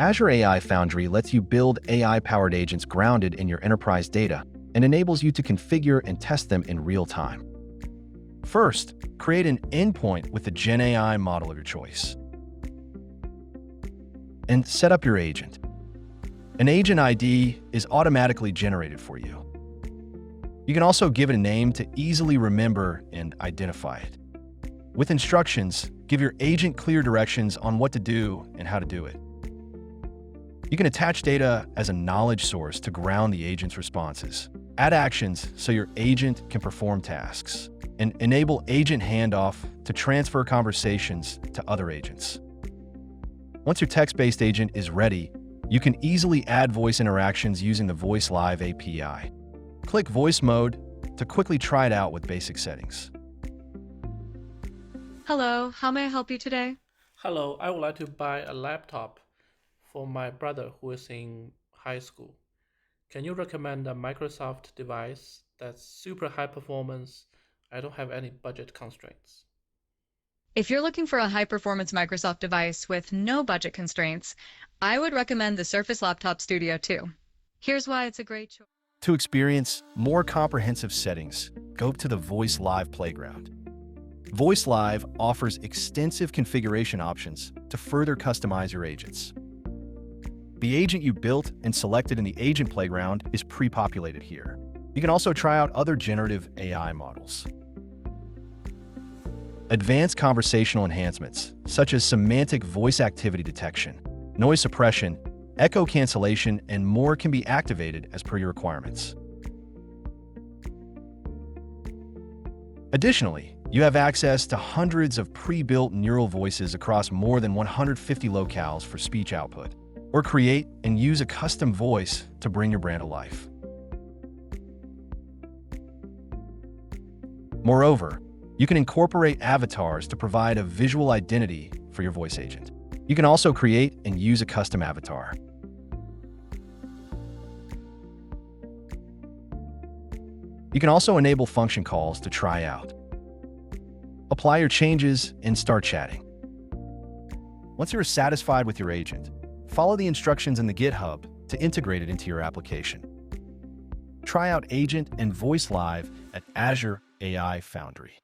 Azure AI Foundry lets you build AI-powered agents grounded in your enterprise data and enables you to configure and test them in real time. First, create an endpoint with the Gen AI model of your choice. And set up your agent. An agent ID is automatically generated for you. You can also give it a name to easily remember and identify it. With instructions, give your agent clear directions on what to do and how to do it. You can attach data as a knowledge source to ground the agent's responses. Add actions so your agent can perform tasks, and enable agent handoff to transfer conversations to other agents. Once your text-based agent is ready, you can easily add voice interactions using the Voice Live API. Click Voice Mode to quickly try it out with basic settings. Hello, how may I help you today? Hello, I would like to buy a laptop for my brother who is in high school. Can you recommend a Microsoft device that's super high performance? I don't have any budget constraints. If you're looking for a high-performance Microsoft device with no budget constraints, I would recommend the Surface Laptop Studio 2. Here's why it's a great choice. To experience more comprehensive settings, go to the Voice Live playground. Voice Live offers extensive configuration options to further customize your agents. The agent you built and selected in the Agent Playground is pre-populated here. You can also try out other generative AI models. Advanced conversational enhancements, such as semantic voice activity detection, noise suppression, echo cancellation, and more can be activated as per your requirements. Additionally, you have access to hundreds of pre-built neural voices across more than 150 locales for speech output, or create and use a custom voice to bring your brand to life. Moreover, you can incorporate avatars to provide a visual identity for your voice agent. You can also create and use a custom avatar. You can also enable function calls to try out. Apply your changes and start chatting. Once you're satisfied with your agent, follow the instructions in the GitHub to integrate it into your application. Try out Agent and Voice Live at Azure AI Foundry.